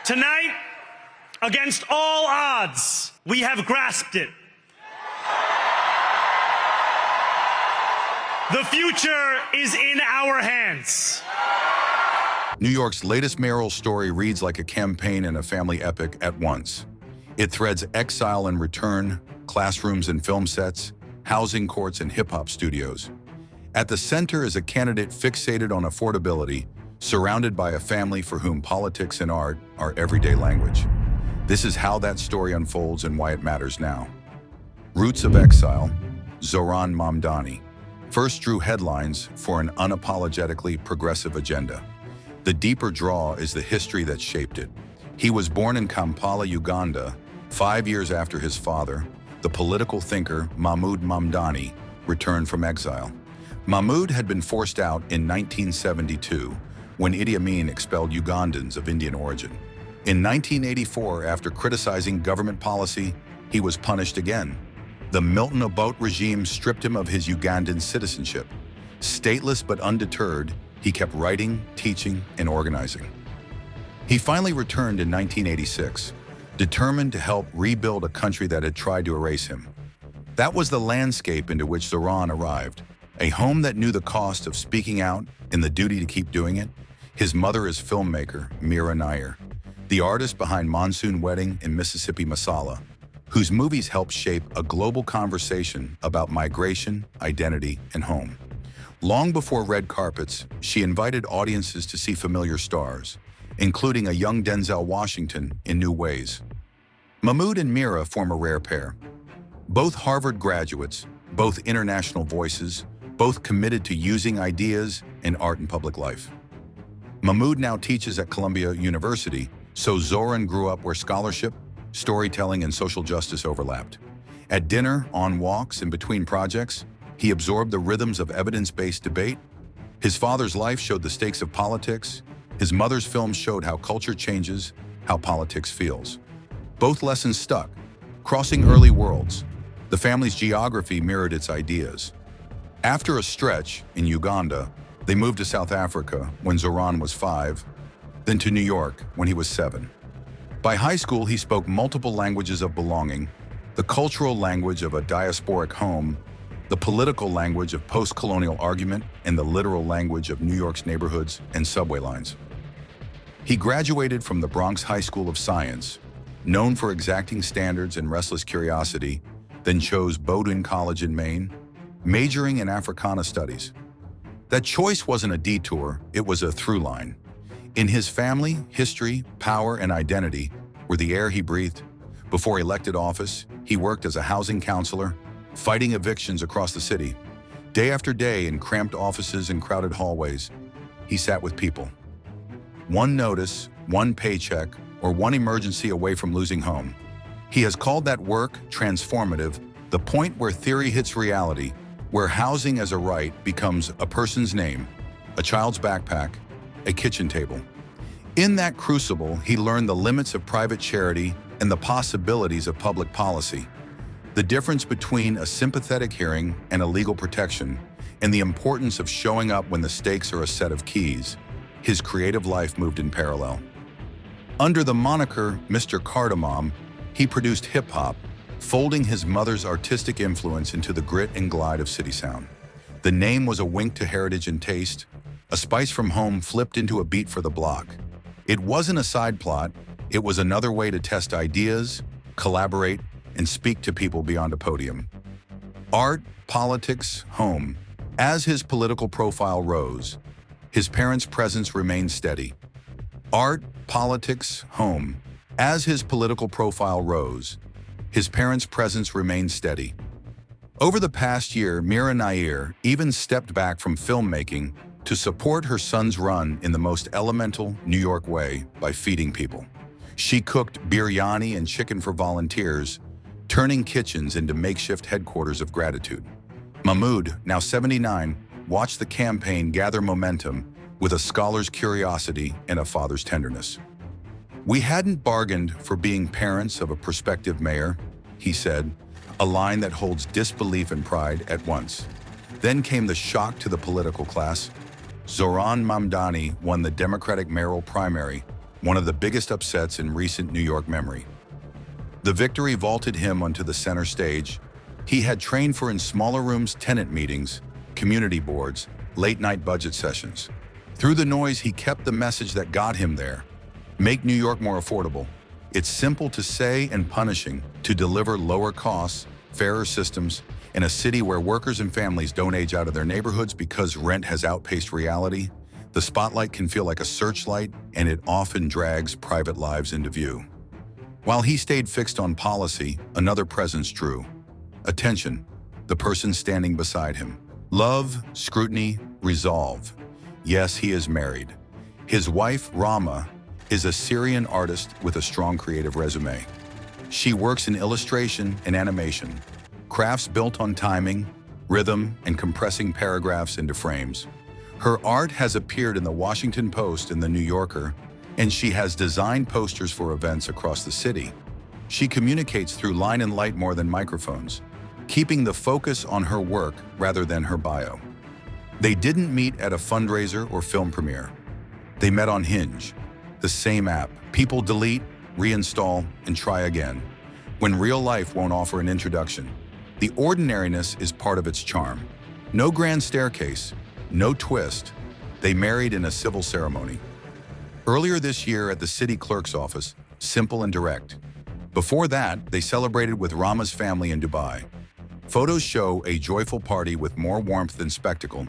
Tonight, against all odds, we have grasped it. The future is in our hands. New York's latest mayoral story reads like a campaign and a family epic at once. It threads exile and return, classrooms and film sets, housing courts and hip-hop studios. At the center is a candidate fixated on affordability, surrounded by a family for whom politics and art are everyday language. This is how that story unfolds and why it matters now. Roots of Exile, Zohran Mamdani, first drew headlines for an unapologetically progressive agenda. The deeper draw is the history that shaped it. He was born in Kampala, Uganda, 5 years after his father, the political thinker Zohran Mamdani, returned from exile. Mahmoud had been forced out in 1972 when Idi Amin expelled Ugandans of Indian origin. In 1984, after criticizing government policy, he was punished again. The Milton Obote regime stripped him of his Ugandan citizenship. Stateless but undeterred, he kept writing, teaching, and organizing. He finally returned in 1986, determined to help rebuild a country that had tried to erase him. That was the landscape into which Zohran arrived, a home that knew the cost of speaking out and the duty to keep doing it. His mother is filmmaker Mira Nair, the artist behind Monsoon Wedding and Mississippi Masala, whose movies helped shape a global conversation about migration, identity, and home. Long before red carpets, she invited audiences to see familiar stars, including a young Denzel Washington in new ways. Mahmoud and Mira form a rare pair. Both Harvard graduates, both international voices, both committed to using ideas and art in public life. Mahmoud now teaches at Columbia University, so Zohran grew up where scholarship, storytelling, and social justice overlapped. At dinner, on walks, and between projects, he absorbed the rhythms of evidence-based debate. His father's life showed the stakes of politics. His mother's film showed how culture changes, how politics feels. Both lessons stuck. Crossing early worlds, the family's geography mirrored its ideas. After a stretch in Uganda, they moved to South Africa when Zohran was 5, then to New York when he was 7. By high school, he spoke multiple languages of belonging, the cultural language of a diasporic home, the political language of post-colonial argument, and the literal language of New York's neighborhoods and subway lines. He graduated from the Bronx High School of Science, known for exacting standards and restless curiosity, then chose Bowdoin College in Maine, majoring in Africana studies. That choice wasn't a detour, it was a through line. In his family, history, power, and identity were the air he breathed. Before elected office, he worked as a housing counselor, fighting evictions across the city. Day after day in cramped offices and crowded hallways, he sat with people. One notice, one paycheck, or one emergency away from losing home. He has called that work transformative, the point where theory hits reality, where housing as a right becomes a person's name, a child's backpack, a kitchen table. In that crucible, he learned the limits of private charity and the possibilities of public policy, the difference between a sympathetic hearing and a legal protection, and the importance of showing up when the stakes are a set of keys. His creative life moved in parallel. Under the moniker Mr. Cardamom, he produced hip-hop, folding his mother's artistic influence into the grit and glide of city sound. The name was a wink to heritage and taste, a spice from home flipped into a beat for the block. It wasn't a side plot, it was another way to test ideas, collaborate, and speak to people beyond a podium. Art, politics, home. As his political profile rose, his parents' presence remained steady. Art, politics, home. As his political profile rose, his parents' presence remained steady. Over the past year, Mira Nair even stepped back from filmmaking to support her son's run in the most elemental New York way by feeding people. She cooked biryani and chicken for volunteers, turning kitchens into makeshift headquarters of gratitude. Mahmoud, now 79, watched the campaign gather momentum with a scholar's curiosity and a father's tenderness. "We hadn't bargained for being parents of a prospective mayor," he said, a line that holds disbelief and pride at once. Then came the shock to the political class. Zohran Mamdani won the Democratic mayoral primary, one of the biggest upsets in recent New York memory. The victory vaulted him onto the center stage. He had trained for in smaller rooms, tenant meetings, community boards, late-night budget sessions. Through the noise, he kept the message that got him there. Make New York more affordable. It's simple to say and punishing to deliver lower costs, fairer systems, in a city where workers and families don't age out of their neighborhoods because rent has outpaced reality. The spotlight can feel like a searchlight, and it often drags private lives into view. While he stayed fixed on policy, another presence drew attention, the person standing beside him. Love, scrutiny, resolve. Yes, he is married. His wife, Rama, is a Syrian artist with a strong creative resume. She works in illustration and animation, crafts built on timing, rhythm, and compressing paragraphs into frames. Her art has appeared in the Washington Post and the New Yorker, and she has designed posters for events across the city. She communicates through line and light more than microphones, keeping the focus on her work rather than her bio. They didn't meet at a fundraiser or film premiere. They met on Hinge, the same app. People delete, reinstall, and try again, when real life won't offer an introduction. The ordinariness is part of its charm. No grand staircase, no twist. They married in a civil ceremony. Earlier this year at the city clerk's office, simple and direct. Before that, they celebrated with Rama's family in Dubai. Photos show a joyful party with more warmth than spectacle.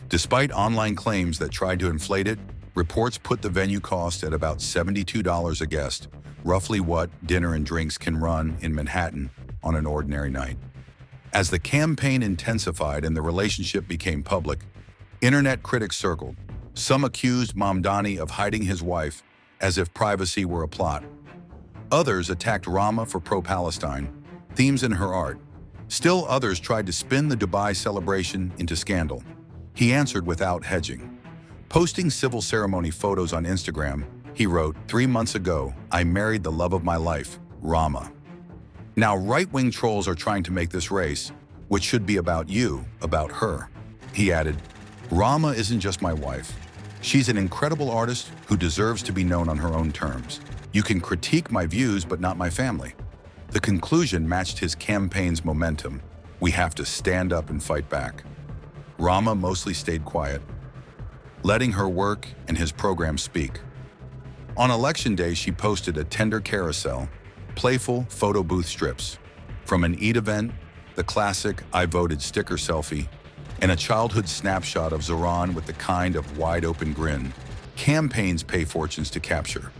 Despite online claims that tried to inflate it, reports put the venue cost at about $72 a guest, roughly what dinner and drinks can run in Manhattan on an ordinary night. As the campaign intensified and the relationship became public, internet critics circled. Some accused Mamdani of hiding his wife as if privacy were a plot. Others attacked Rama for pro-Palestine themes in her art. Still others tried to spin the Dubai celebration into scandal. He answered without hedging. Posting civil ceremony photos on Instagram, he wrote, 3 months ago, I married the love of my life, Rama. Now right-wing trolls are trying to make this race, which should be about you, about her. He added, Rama isn't just my wife. She's an incredible artist who deserves to be known on her own terms. You can critique my views, but not my family. The conclusion matched his campaign's momentum. We have to stand up and fight back. Rama mostly stayed quiet, letting her work and his program speak. On election day, she posted a tender carousel, playful photo booth strips. From an Eid event, the classic I voted sticker selfie, and a childhood snapshot of Zohran with the kind of wide-open grin campaigns pay fortunes to capture.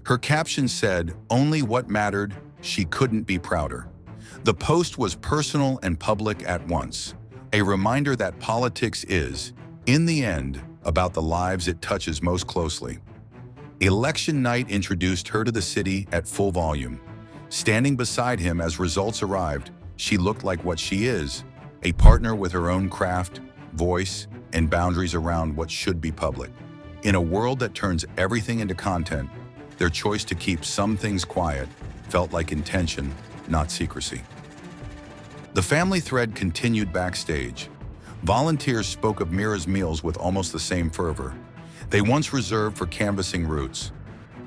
Her caption said, only what mattered, she couldn't be prouder. The post was personal and public at once, a reminder that politics is, in the end, about the lives it touches most closely. Election night introduced her to the city at full volume. Standing beside him as results arrived, she looked like what she is, a partner with her own craft, voice, and boundaries around what should be public. In a world that turns everything into content, their choice to keep some things quiet felt like intention, not secrecy. The family thread continued backstage. Volunteers spoke of Mira's meals with almost the same fervor. They once reserved for canvassing routes.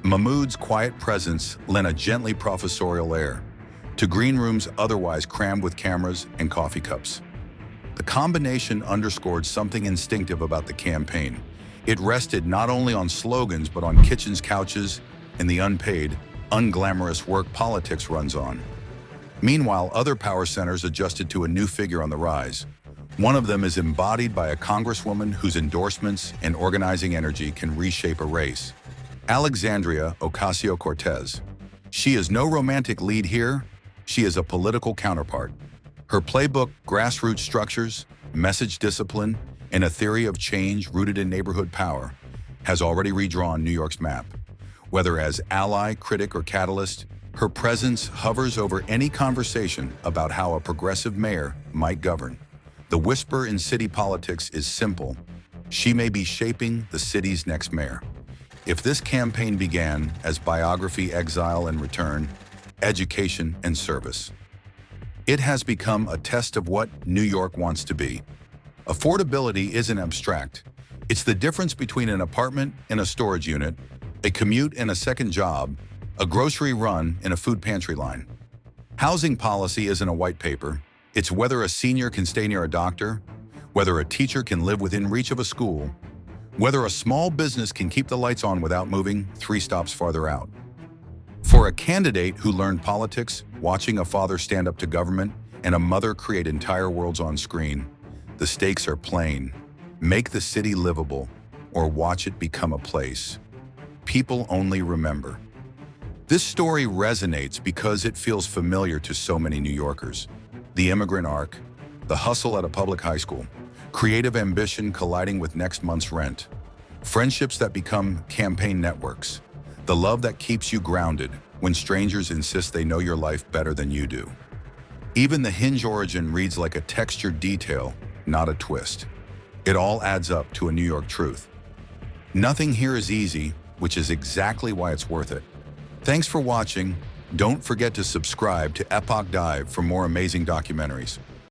Mahmoud's quiet presence lent a gently professorial air to green rooms otherwise crammed with cameras and coffee cups. The combination underscored something instinctive about the campaign. It rested not only on slogans but on kitchens, couches, and the unpaid, unglamorous work politics runs on. Meanwhile, other power centers adjusted to a new figure on the rise. One of them is embodied by a congresswoman whose endorsements and organizing energy can reshape a race. Alexandria Ocasio-Cortez. She is no romantic lead here, she is a political counterpart. Her playbook, grassroots structures, message discipline, and a theory of change rooted in neighborhood power, has already redrawn New York's map. Whether as ally, critic, or catalyst, her presence hovers over any conversation about how a progressive mayor might govern. The whisper in city politics is simple. She may be shaping the city's next mayor. If this campaign began as biography, exile, and return, education, and service, it has become a test of what New York wants to be. Affordability isn't abstract. It's the difference between an apartment and a storage unit, a commute and a second job, a grocery run and a food pantry line. Housing policy isn't a white paper. It's whether a senior can stay near a doctor, whether a teacher can live within reach of a school, whether a small business can keep the lights on without moving 3 stops farther out. For a candidate who learned politics, watching a father stand up to government and a mother create entire worlds on screen, the stakes are plain. Make the city livable or watch it become a place people only remember. This story resonates because it feels familiar to so many New Yorkers. The immigrant arc, the hustle at a public high school, creative ambition colliding with next month's rent, friendships that become campaign networks, the love that keeps you grounded when strangers insist they know your life better than you do. Even the Hinge origin reads like a textured detail, not a twist. It all adds up to a New York truth. Nothing here is easy, which is exactly why it's worth it. Thanks for watching. Don't forget to subscribe to Epoch Dive for more amazing documentaries.